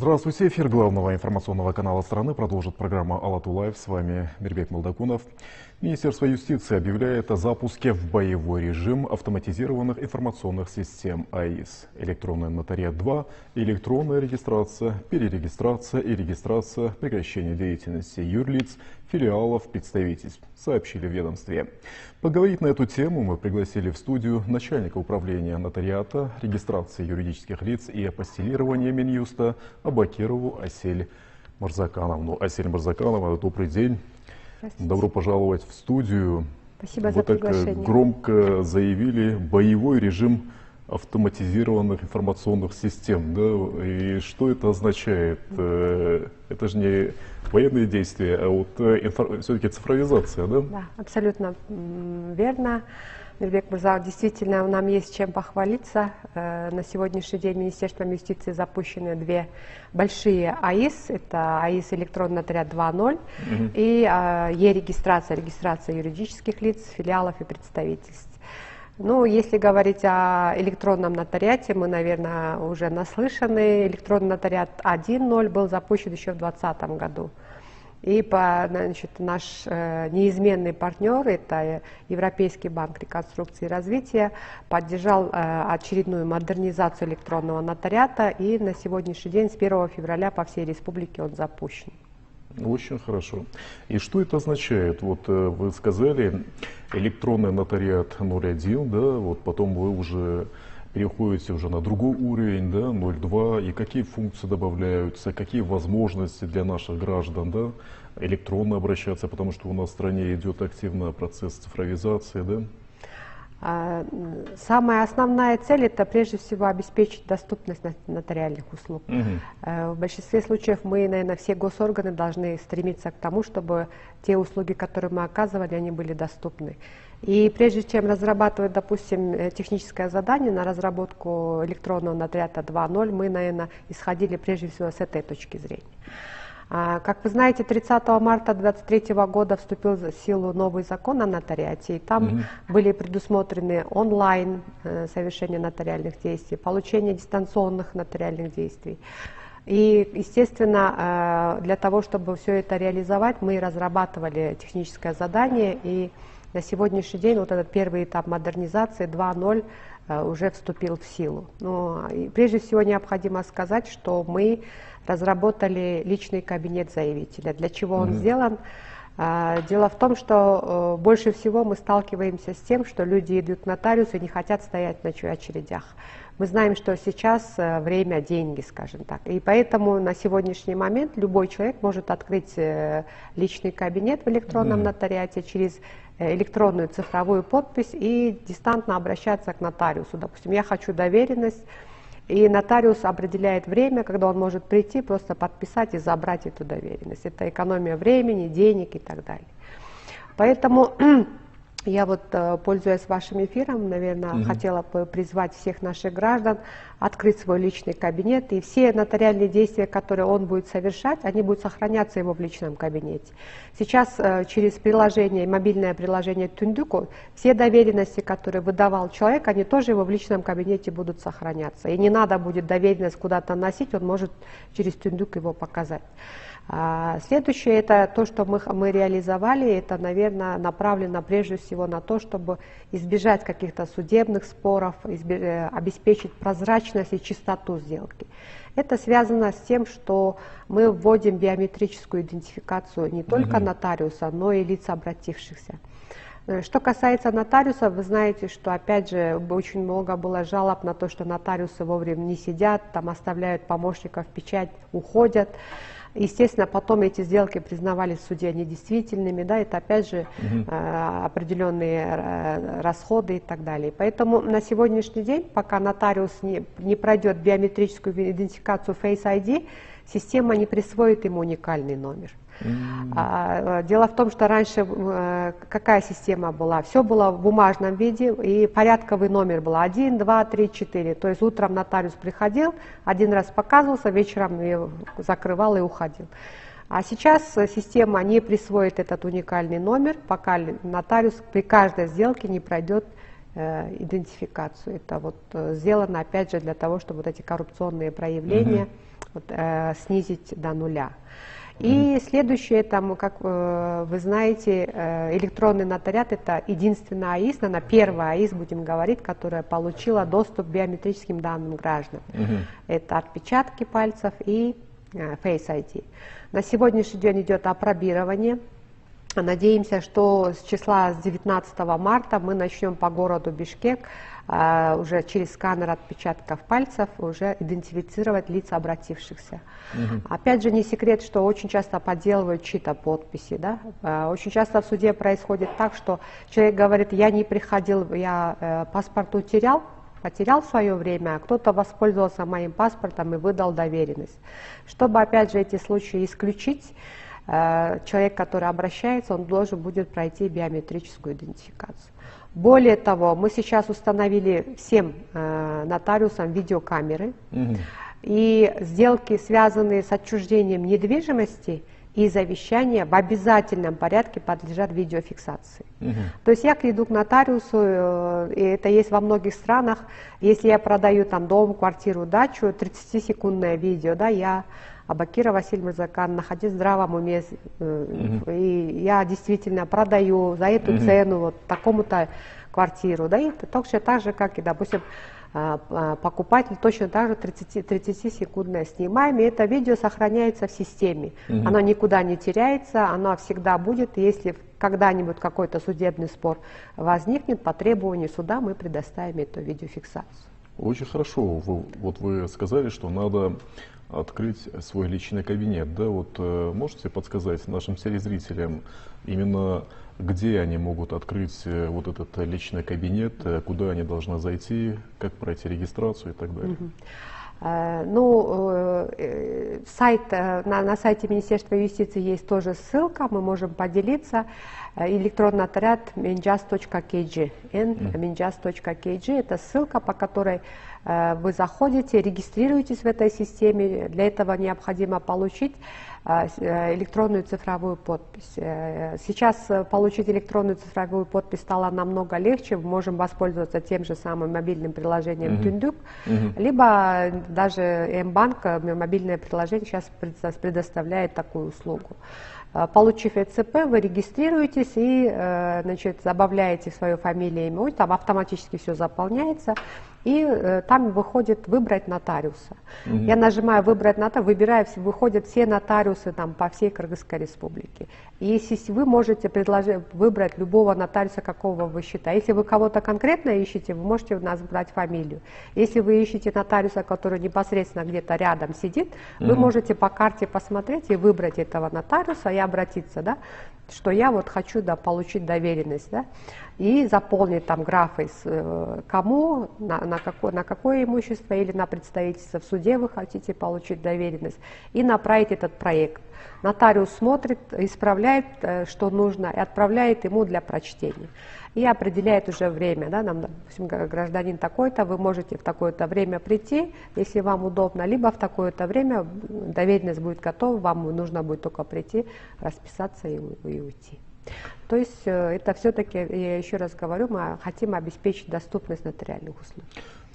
Здравствуйте, эфир главного информационного канала страны продолжит программа «Алату Лайв». С вами Мирбек Молдакунов. Министерство юстиции объявляет о запуске в боевой режим автоматизированных информационных систем АИС. Электронный нотариат 2, электронная регистрация, перерегистрация и регистрация, прекращение деятельности юрлиц, филиалов, представительств, сообщили в ведомстве. Поговорить на эту тему мы пригласили в студию начальника управления нотариата, регистрации юридических лиц и апостилирования Минюста Абакирову Асель Марзакановну. Асель Марзаканова, добрый день. Добро пожаловать в студию. Спасибо за приглашение. Так громко заявили боевой режим автоматизированных информационных систем. Да? И что это означает? Это же не военные действия, а вот все-таки цифровизация, да? Да, абсолютно верно. Мирбек Мурза, действительно, нам есть чем похвалиться. На сегодняшний день Министерством юстиции запущены две большие АИС. Это АИС электронный нотариат 2.0 и Е-регистрация, регистрация юридических лиц, филиалов и представительств. Ну, если говорить о электронном нотариате, мы, наверное, уже наслышаны. Электронный нотариат 1.0 был запущен еще в 2020 году. И наш неизменный партнер, это Европейский банк реконструкции и развития, поддержал очередную модернизацию электронного нотариата, и на сегодняшний день с 1 февраля по всей республике он запущен. Очень хорошо. И что это означает? Вот вы сказали, электронный нотариат 0.1, да, вот потом вы уже переходите уже на другой уровень, да, 0.2, и какие функции добавляются, какие возможности для наших граждан, да, электронно обращаться, потому что у нас в стране идет активный процесс цифровизации, да? Самая основная цель — это прежде всего обеспечить доступность нотариальных услуг. В большинстве случаев мы, наверное, все госорганы должны стремиться к тому, чтобы те услуги, которые мы оказывали, они были доступны. И прежде чем разрабатывать, допустим, техническое задание на разработку электронного нотариата 2.0, мы, наверное, исходили прежде всего с этой точки зрения. Как вы знаете, 30 марта 2023 года вступил в силу новый закон о нотариате, и там были предусмотрены онлайн совершение нотариальных действий, получение дистанционных нотариальных действий. И, естественно, для того, чтобы все это реализовать, мы разрабатывали техническое задание, и на сегодняшний день вот этот первый этап модернизации 2.0 уже вступил в силу. Но прежде всего необходимо сказать, что мы разработали личный кабинет заявителя. Для чего он сделан? Дело в том, что больше всего мы сталкиваемся с тем, что люди идут к нотариусу и не хотят стоять на очередях. Мы знаем, что сейчас время — деньги, скажем так. И поэтому на сегодняшний момент любой человек может открыть личный кабинет в электронном нотариате через электронную цифровую подпись и дистантно обращаться к нотариусу. Допустим, я хочу доверенность, и нотариус определяет время, когда он может прийти, просто подписать и забрать эту доверенность. Это экономия времени, денег и так далее. Поэтому я вот, пользуясь вашим эфиром, наверное, хотела бы призвать всех наших граждан открыть свой личный кабинет, и все нотариальные действия, которые он будет совершать, они будут сохраняться его в личном кабинете. Сейчас через приложение, мобильное приложение Түндүк, все доверенности, которые выдавал человек, они тоже его в личном кабинете будут сохраняться. И не надо будет доверенность куда-то носить, он может через Түндүк его показать. Следующее — это то, что мы реализовали, это, наверное, направлено прежде всего на то, чтобы избежать каких-то судебных споров, обеспечить прозрачность и чистоту сделки. Это связано с тем, что мы вводим биометрическую идентификацию не только нотариуса, но и лиц, обратившихся. Что касается нотариусов, вы знаете, что, опять же, очень много было жалоб на то, что нотариусы вовремя не сидят, там оставляют помощников печать, уходят. Естественно, потом эти сделки признавались в суде недействительными, да, это опять же определенные расходы и так далее. Поэтому на сегодняшний день, пока нотариус не пройдет биометрическую идентификацию Face ID, система не присвоит ему уникальный номер. Дело в том, что раньше какая система была? Все было в бумажном виде, и порядковый номер был 1, 2, 3, 4. То есть утром нотариус приходил, один раз показывался, вечером ее закрывал и уходил. А сейчас система не присвоит этот уникальный номер, пока нотариус при каждой сделке не пройдет идентификацию. Это вот сделано опять же для того, чтобы вот эти коррупционные проявления снизить до нуля. И следующее, там, как вы знаете, электронный нотариат — это единственная АИС, наверное, первая АИС, будем говорить, которая получила доступ к биометрическим данным граждан. Это отпечатки пальцев и Face ID. На сегодняшний день идет апробирование. Надеемся, что с 19 марта мы начнем по городу Бишкек уже через сканер отпечатков пальцев уже идентифицировать лиц обратившихся. Опять же, не секрет, что очень часто подделывают чьи-то подписи. Да? Очень часто в суде происходит так, что человек говорит: я не приходил, я паспорт потерял в свое время, а кто-то воспользовался моим паспортом и выдал доверенность. Чтобы, опять же, эти случаи исключить, человек, который обращается, он должен будет пройти биометрическую идентификацию. Более того, мы сейчас установили всем нотариусам видеокамеры, и сделки, связанные с отчуждением недвижимости и завещания, в обязательном порядке подлежат видеофиксации. То есть я иду к нотариусу, и это есть во многих странах, если я продаю там дом, квартиру, дачу, 30-секундное видео, да, я Абакира Василь Мурзакан, находясь в здравом уме, и я действительно продаю за эту цену вот такому-то квартиру, да, и точно так же, как и, допустим, покупатель точно так же 30-секундное снимаем, и это видео сохраняется в системе. Оно никуда не теряется, оно всегда будет, если когда-нибудь какой-то судебный спор возникнет, по требованию суда мы предоставим эту видеофиксацию. Очень хорошо. Вот вы сказали, что надо открыть свой личный кабинет. Да? Вот можете подсказать нашим телезрителям, именно где они могут открыть вот этот личный кабинет, куда они должны зайти, как пройти регистрацию и так далее? Ну, сайт, на сайте Министерства юстиции есть тоже ссылка, мы можем поделиться. Электронный нотариат minjas.kg, minjas.kg, это ссылка, по которой вы заходите, регистрируетесь в этой системе. Для этого необходимо получить электронную цифровую подпись. Сейчас получить электронную цифровую подпись стало намного легче. Мы можем воспользоваться тем же самым мобильным приложением Тундук, либо даже М-банк, мобильное приложение сейчас предоставляет такую услугу. Получив ЭЦП, вы регистрируетесь и, значит, добавляете свою фамилию, имя, там автоматически все заполняется, и там выходит «Выбрать нотариуса». Я нажимаю «Выбрать нотариуса», выбираю, выходят все нотариусы там, по всей Кыргызской республике. И если вы можете выбрать любого нотариуса, какого вы считаете. Если вы кого-то конкретно ищете, вы можете назвать фамилию. Если вы ищете нотариуса, который непосредственно где-то рядом сидит, вы можете по карте посмотреть и выбрать этого нотариуса и обратиться, да, что я вот хочу, да, получить доверенность, да, и заполнить там графы, кому, на какое имущество или на представительство в суде вы хотите получить доверенность, и направить этот проект. Нотариус смотрит, исправляет, что нужно, и отправляет ему для прочтения. И определяет уже время, да, нам, допустим, гражданин такой-то, вы можете в такое-то время прийти, если вам удобно, либо в такое-то время доверенность будет готова, вам нужно будет только прийти, расписаться и уйти. То есть это все-таки, я еще раз говорю, мы хотим обеспечить доступность нотариальных услуг.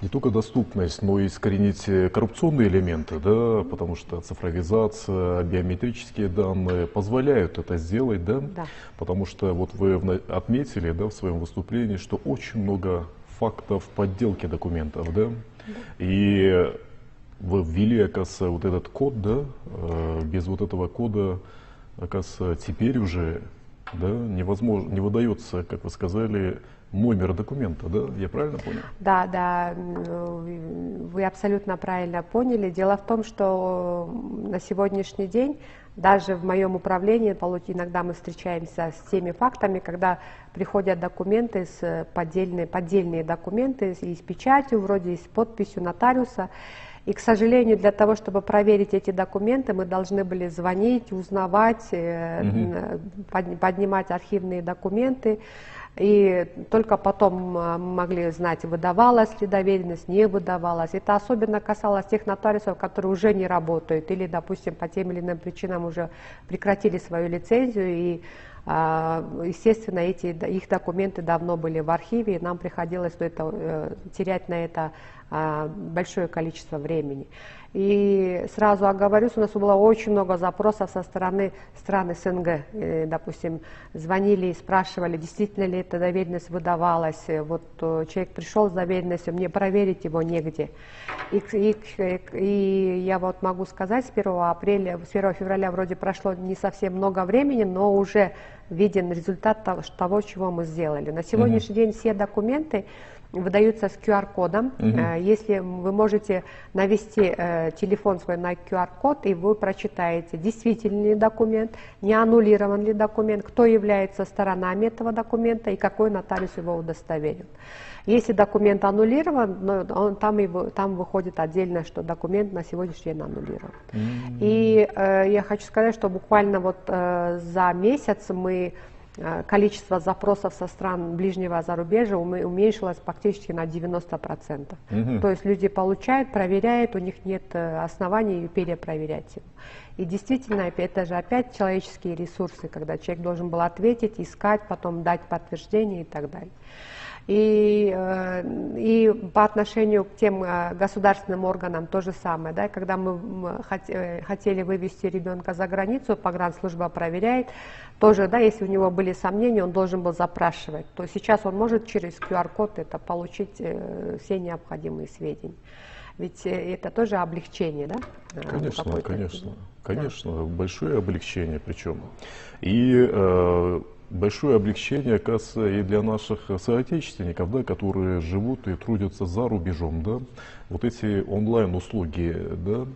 Не только доступность, но и искоренить коррупционные элементы, да, потому что цифровизация, биометрические данные позволяют это сделать, да? Да. Потому что вот вы отметили, да, в своем выступлении, что очень много фактов подделки документов, да? И вы ввели, оказывается, вот этот код, да, без вот этого кода, оказывается, теперь уже, да, невозможно, не выдается, как вы сказали, номер документа, да? Я правильно понял? Да, да, вы абсолютно правильно поняли. Дело в том, что на сегодняшний день даже в моем управлении иногда мы встречаемся с теми фактами, когда приходят документы, поддельные документы и с печатью, вроде и с подписью нотариуса. И, к сожалению, для того, чтобы проверить эти документы, мы должны были звонить, узнавать, поднимать архивные документы. И только потом могли знать, выдавалась ли доверенность, не выдавалась. Это особенно касалось тех нотариусов, которые уже не работают или, допустим, по тем или иным причинам уже прекратили свою лицензию. И, естественно, их документы давно были в архиве, и нам приходилось терять на это большое количество времени. И сразу оговорюсь, у нас было очень много запросов со стороны стран СНГ. Допустим, звонили и спрашивали, действительно ли эта доверенность выдавалась. Вот человек пришел с доверенностью, мне проверить его негде. И я вот могу сказать, с 1 февраля вроде прошло не совсем много времени, но уже виден результат того, чего мы сделали. На сегодняшний день все документы выдаются с QR-кодом. Если вы можете навести телефон свой на QR-код, и вы прочитаете, действительный ли документ, не аннулирован ли документ, кто является сторонами этого документа и какой нотариус его удостоверил. Если документ аннулирован, там выходит отдельно, что документ на сегодняшний день аннулирован. И я хочу сказать, что буквально вот за месяц количество запросов со стран ближнего зарубежья уменьшилось практически на 90%. То есть люди получают, проверяют, у них нет оснований перепроверять его. И действительно, это же опять человеческие ресурсы, когда человек должен был ответить, искать, потом дать подтверждение и так далее. И по отношению к тем государственным органам то же самое. Да? Когда мы хотели вывести ребенка за границу, погранслужба проверяет. Тоже, да, если у него были сомнения, он должен был запрашивать. То сейчас он может через QR-код это получить все необходимые сведения. Ведь это тоже облегчение, да? Конечно, конечно. Конечно, да. Большое облегчение причем. И большое облегчение, оказывается, и для наших соотечественников, да, которые живут и трудятся за рубежом, да, вот эти онлайн-услуги, да,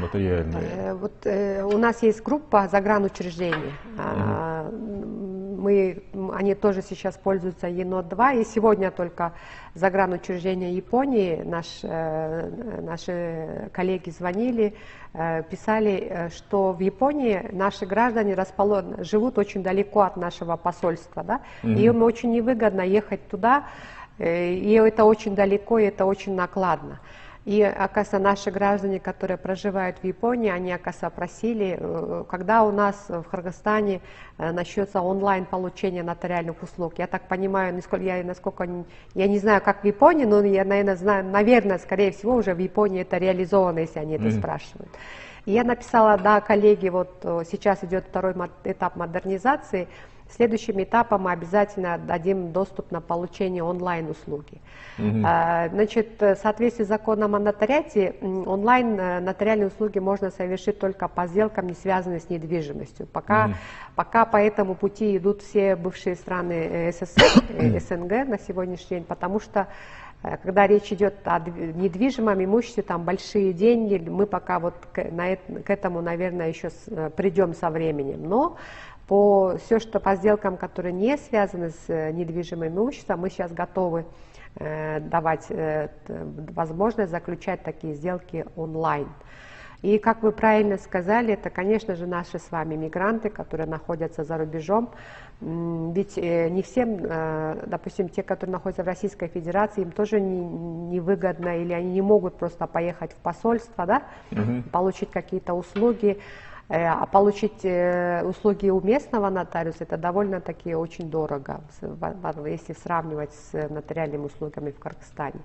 нотариальные. Вот у нас есть группа загранучреждений. Они тоже сейчас пользуются ЕНО-2, и сегодня только загранучреждения Японии, наши коллеги звонили, писали, что в Японии наши граждане живут очень далеко от нашего посольства, да? И им очень невыгодно ехать туда, и это очень далеко, и это очень накладно. И, оказывается, наши граждане, которые проживают в Японии, они, оказывается, просили, когда у нас в Кыргызстане начнется онлайн получение нотариальных услуг. Я так понимаю, я не знаю, как в Японии, но я, наверное, знаю, наверное, скорее всего, уже в Японии это реализовано, если они это спрашивают. И я написала, да, коллеги, вот сейчас идет второй этап модернизации. Следующим этапом мы обязательно дадим доступ на получение онлайн-услуги. Значит, в соответствии с законом о нотариате, онлайн нотариальные услуги можно совершить только по сделкам, не связанным с недвижимостью. Пока по этому пути идут все бывшие страны СССР, СНГ на сегодняшний день, потому что когда речь идет о недвижимом имуществе, там большие деньги, мы пока вот к этому, наверное, еще придем со временем. Но все, что по сделкам, которые не связаны с недвижимым имуществом, мы сейчас готовы давать возможность заключать такие сделки онлайн. И, как вы правильно сказали, это, конечно же, наши с вами мигранты, которые находятся за рубежом. Ведь не всем, допустим, те, которые находятся в Российской Федерации, им тоже невыгодно, или они не могут просто поехать в посольство, да, получить какие-то услуги. А получить услуги у местного нотариуса, это довольно-таки очень дорого, если сравнивать с нотариальными услугами в Кыргызстане.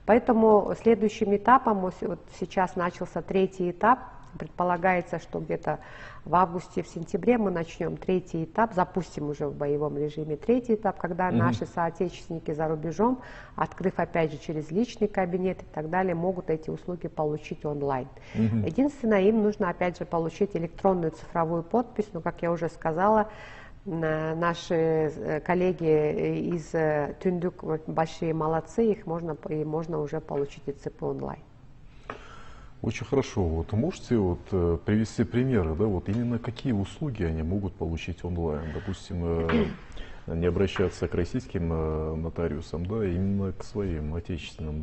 Поэтому следующим этапом, вот сейчас начался третий этап, предполагается, что где-то в августе, в сентябре мы начнем третий этап, запустим уже в боевом режиме третий этап, когда наши соотечественники за рубежом, открыв опять же через личный кабинет и так далее, могут эти услуги получить онлайн. Единственное, им нужно опять же получить электронную цифровую подпись, но, как я уже сказала, наши коллеги из Тюндюк большие молодцы, их можно уже получить и ЦП онлайн. Очень хорошо. Вот можете привести примеры, да, вот именно какие услуги они могут получить онлайн? Допустим, не обращаться к российским нотариусам, да, именно к своим отечественным,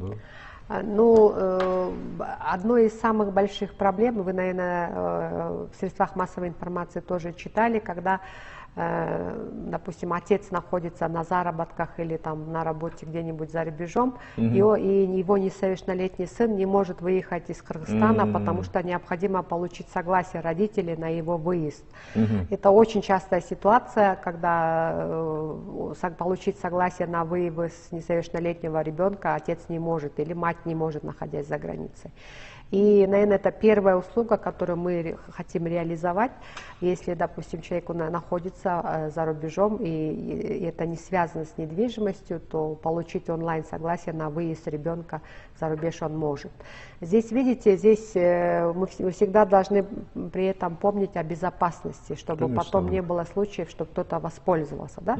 да? Ну, одной из самых больших проблем, вы, наверное, в средствах массовой информации тоже читали, когда допустим, отец находится на заработках или там на работе где-нибудь за рубежом, и его несовершеннолетний сын не может выехать из Кыргызстана, потому что необходимо получить согласие родителей на его выезд. Это очень частая ситуация, когда получить согласие на вывоз несовершеннолетнего ребенка отец не может или мать не может, находясь за границей. И, наверное, это первая услуга, которую мы хотим реализовать, если, допустим, человек находится за рубежом и это не связано с недвижимостью, то получить онлайн-согласие на выезд ребенка за рубеж он может. Здесь, видите, мы всегда должны при этом помнить о безопасности, чтобы потом не было случаев, что кто-то воспользовался. Да?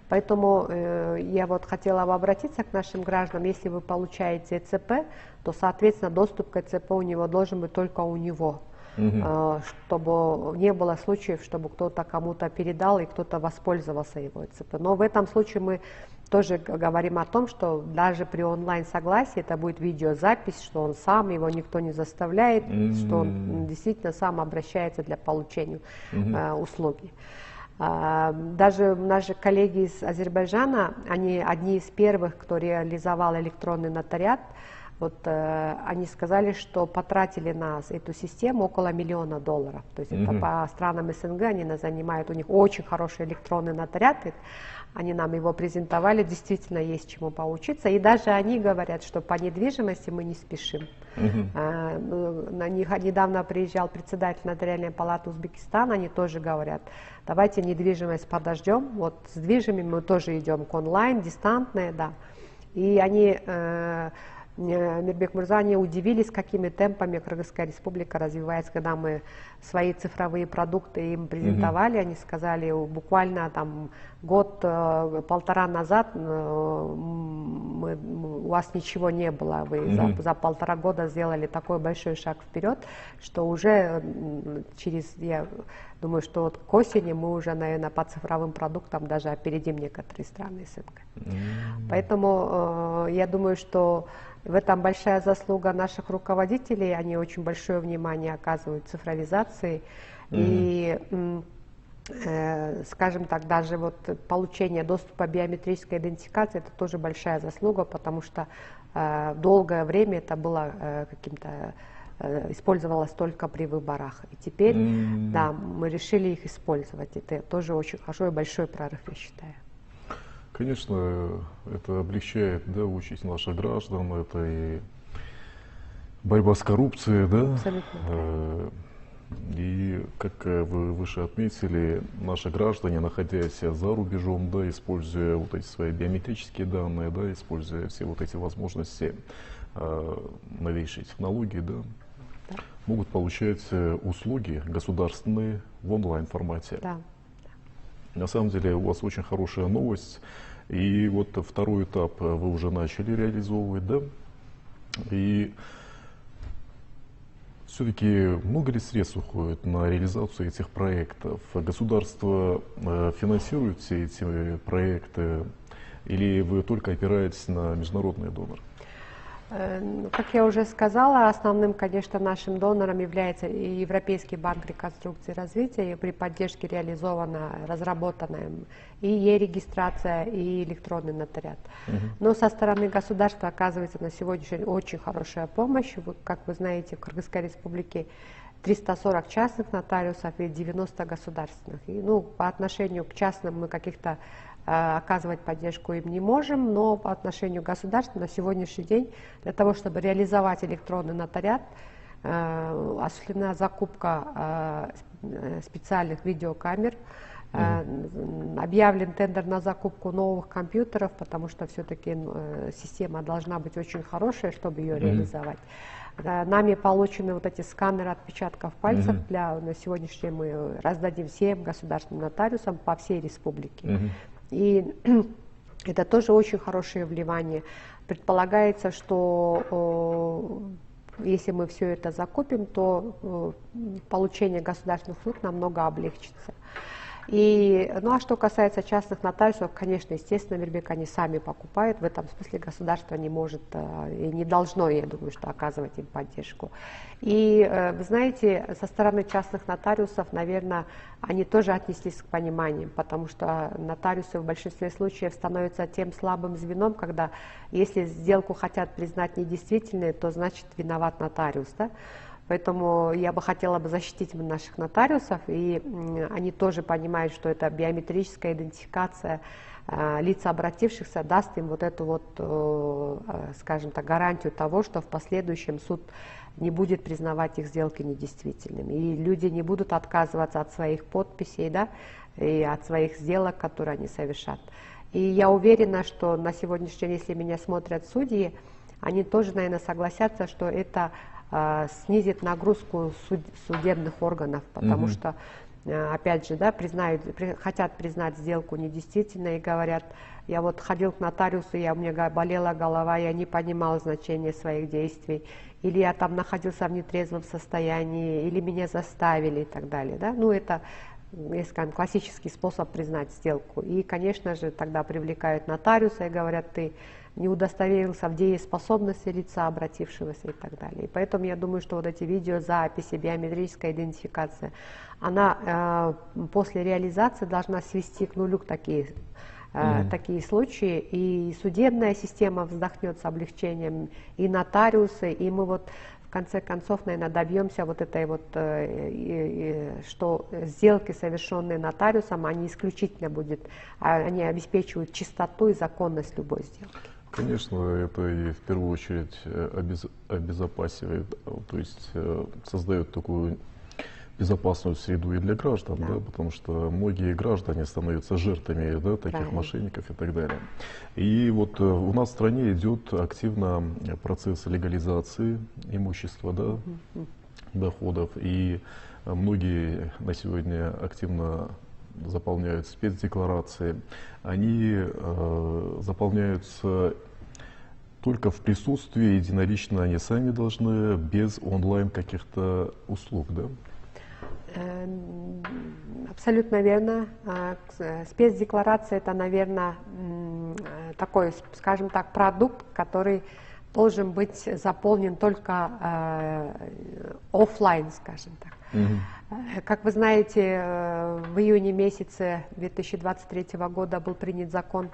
Поэтому я вот хотела бы обратиться к нашим гражданам, если вы получаете ЭЦП, то, соответственно, доступ к ЭЦП у него должен быть только у него, чтобы не было случаев, чтобы кто-то кому-то передал и кто-то воспользовался его ЭЦП. Но в этом случае мы тоже говорим о том, что даже при онлайн-согласии это будет видеозапись, что он сам, его никто не заставляет, что он действительно сам обращается для получения услуги. Даже наши коллеги из Азербайджана, они одни из первых, кто реализовал электронный нотариат. Вот они сказали, что потратили на эту систему около $1 миллиона. То есть это по странам СНГ, они занимают, у них очень хороший электронный нотариат, они нам его презентовали, действительно есть чему поучиться. И даже они говорят, что по недвижимости мы не спешим. На них недавно приезжал председатель Нотариальной палаты Узбекистана, они тоже говорят, давайте недвижимость подождем, вот с движимыми мы тоже идем к онлайн, дистантные, да. И они... Мирбек Мурза, они удивились, какими темпами Кыргызская республика развивается, когда мы свои цифровые продукты им презентовали, они сказали, буквально там год-полтора назад у вас ничего не было, вы за 1,5 года сделали такой большой шаг вперед, что уже я думаю, что вот к осени мы уже, наверное, по цифровым продуктам даже опередим некоторые страны СНГ. Поэтому я думаю, что в этом большая заслуга наших руководителей, они очень большое внимание оказывают цифровизации. И, скажем так, даже вот получение доступа к биометрической идентификации, это тоже большая заслуга, потому что долгое время это было использовалось только при выборах. И теперь, да, мы решили их использовать. Это тоже очень хорошо и большой прорыв, я считаю. Конечно, это облегчает, да, участь наших граждан, это и борьба с коррупцией, да. Абсолютно. И, как вы выше отметили, наши граждане, находясь за рубежом, да, используя вот эти свои биометрические данные, да, используя все вот эти возможности новейшей технологии, да, могут получать услуги государственные в онлайн-формате. Да. На самом деле у вас очень хорошая новость, и вот второй этап вы уже начали реализовывать, да? И все-таки много ли средств уходит на реализацию этих проектов? Государство финансирует все эти проекты, или вы только опираетесь на международные доноры? Как я уже сказала, основным, конечно, нашим донором является и Европейский банк реконструкции и развития, и при поддержке реализована, разработана и e-регистрация, и электронный нотариат. Но со стороны государства оказывается на сегодняшний день очень хорошая помощь. Как вы знаете, в Кыргызской республике 340 частных нотариусов и 90 государственных. И, по отношению к частным мы каких-то оказывать поддержку им не можем, но по отношению к государству на сегодняшний день для того, чтобы реализовать электронный нотариат, осуществлена закупка специальных видеокамер, объявлен тендер на закупку новых компьютеров, потому что все-таки система должна быть очень хорошая, чтобы ее реализовать. Нами получены вот эти сканеры отпечатков пальцев, на сегодняшний день мы раздадим всем государственным нотариусам по всей республике. И это тоже очень хорошее вливание. Предполагается, что если мы все это закупим, то получение государственных услуг намного облегчится. Ну а что касается частных нотариусов, конечно, естественно, Мирбек, они сами покупают. В этом смысле государство не может и не должно, я думаю, что оказывать им поддержку. И вы знаете, со стороны частных нотариусов, наверное, они тоже отнеслись к пониманию, потому что нотариусы в большинстве случаев становятся тем слабым звеном, когда если сделку хотят признать недействительной, то значит виноват нотариус, да? Поэтому я бы хотела защитить наших нотариусов, и они тоже понимают, что это биометрическая идентификация лиц, обратившихся, даст им вот эту вот, скажем так, гарантию того, что в последующем суд не будет признавать их сделки недействительными. И люди не будут отказываться от своих подписей, да, и от своих сделок, которые они совершат. И я уверена, что на сегодняшний день, если меня смотрят судьи, они тоже, наверное, согласятся, что это снизит нагрузку судебных органов, потому что, опять же, да, хотят признать сделку недействительной и говорят: я вот ходил к нотариусу, у меня болела голова, я не понимал значения своих действий, или я там находился в нетрезвом состоянии, или меня заставили и так далее. Да? Ну, это, если скажем, классический способ признать сделку. И, конечно же, тогда привлекают нотариуса и говорят: ты не удостоверился в дееспособности лица, обратившегося и так далее. И поэтому я думаю, что вот эти видеозаписи, биометрическая идентификация, она после реализации должна свести к нулю такие случаи, и судебная система вздохнет с облегчением, и нотариусы, и мы вот в конце концов, наверное, добьемся вот этой вот, что сделки, совершенные нотариусом, они исключительно они обеспечивают чистоту и законность любой сделки. Конечно, это и в первую очередь обезопасивает, то есть создает такую безопасную среду и для граждан, да, потому что многие граждане становятся жертвами, да, таких мошенников и так далее. И вот у нас в стране идет активно процесс легализации имущества, да, доходов, и многие на сегодня активно заполняют спецдекларации. Они заполняются только в присутствии, единолично они сами должны, без онлайн каких-то услуг, да? Абсолютно верно. Спецдекларация — это, наверное, такой, скажем так, продукт, который должен быть заполнен только офлайн, скажем так. Как вы знаете, в июне месяце 2023 года был принят закон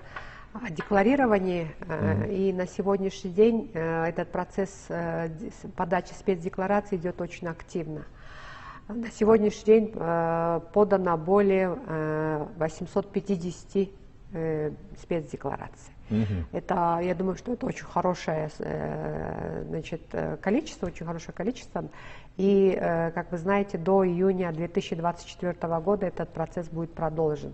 о декларировании, и на сегодняшний день этот процесс подачи спецдекларации идет очень активно. На сегодняшний день подано более 850 спецдеклараций. Это, я думаю, что это очень хорошее, значит, количество, очень хорошее количество. И, как вы знаете, до июня 2024 года этот процесс будет продолжен.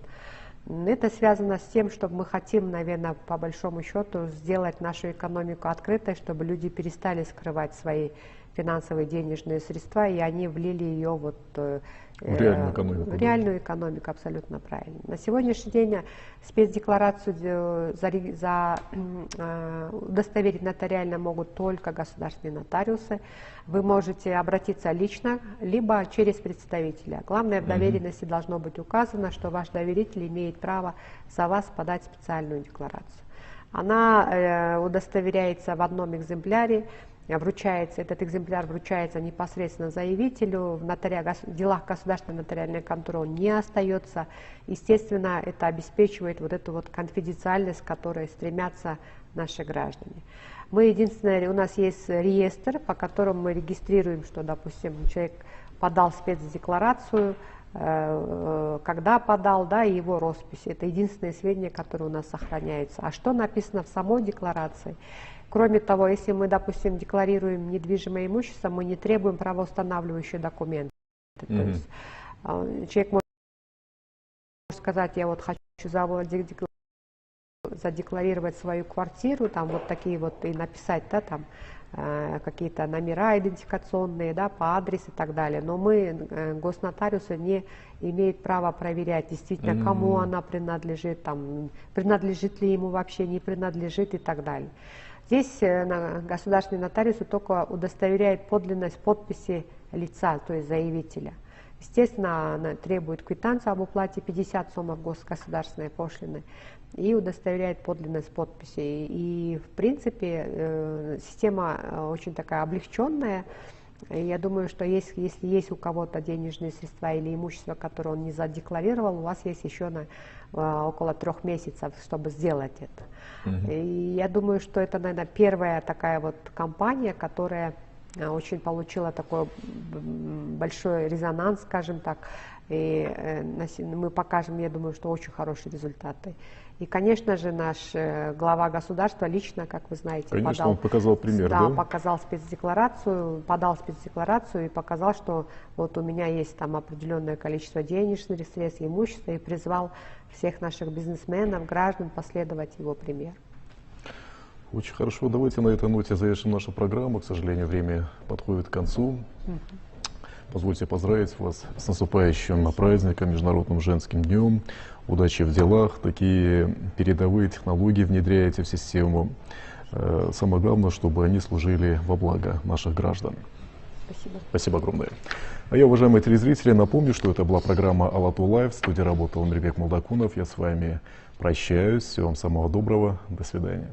Это связано с тем, что мы хотим, наверное, по большому счету, сделать нашу экономику открытой, чтобы люди перестали скрывать свои финансовые денежные средства, и они влили ее вот, в реальную экономику. В реальную экономику, абсолютно правильно. На сегодняшний день спецдекларацию удостоверить нотариально могут только государственные нотариусы. Вы можете обратиться лично, либо через представителя. Главное, в доверенности должно быть указано, что ваш доверитель имеет право за вас подать специальную декларацию. Она удостоверяется в одном экземпляре. Этот экземпляр вручается непосредственно заявителю, в делах государственной нотариальной конторы он не остается. Естественно, это обеспечивает вот эту вот конфиденциальность, к которой стремятся наши граждане. У нас есть реестр, по которому мы регистрируем, что, допустим, человек подал спецдекларацию, когда подал, да, и его роспись. Это единственные сведения, которые у нас сохраняются. А что написано в самой декларации? Кроме того, если мы, допустим, декларируем недвижимое имущество, мы не требуем правоустанавливающие документы. То есть человек может сказать: я вот хочу задекларировать свою квартиру, там вот такие вот, и написать, да, там какие-то номера идентификационные, да, по адресу и так далее. Но мы, госнотариусы, не имеют права проверять, действительно, кому она принадлежит, там, принадлежит ли ему вообще, не принадлежит и так далее. Здесь государственные нотариусы только удостоверяют подлинность подписи лица, то есть заявителя. Естественно, она требует квитанцию об уплате 50 сомов государственной пошлины и удостоверяет подлинность подписи. И, в принципе, система очень такая облегченная. И я думаю, что если есть у кого-то денежные средства или имущество, которое он не задекларировал, у вас есть еще около 3 месяцев, чтобы сделать это. И я думаю, что это, наверное, первая такая вот компания, которая очень получила такой большой резонанс, скажем так. И мы покажем, я думаю, что очень хорошие результаты. И, конечно же, наш глава государства лично, как вы знаете, конечно, он показал пример, да? Показал подал спецдекларацию и показал, что вот у меня есть там определенное количество денежных средств, имущества, и призвал всех наших бизнесменов, граждан последовать его примеру. Очень хорошо. Давайте на этой ноте завершим нашу программу. К сожалению, время подходит к концу. Позвольте поздравить вас с наступающим праздником, Международным женским днем. Удачи в делах. Такие передовые технологии внедряете в систему. Самое главное, чтобы они служили во благо наших граждан. Спасибо. Спасибо огромное. А я, уважаемые телезрители, напомню, что это была программа «Алату Лайв». В студии работал Мирбек Молдакунов. Я с вами прощаюсь. Всего вам самого доброго. До свидания.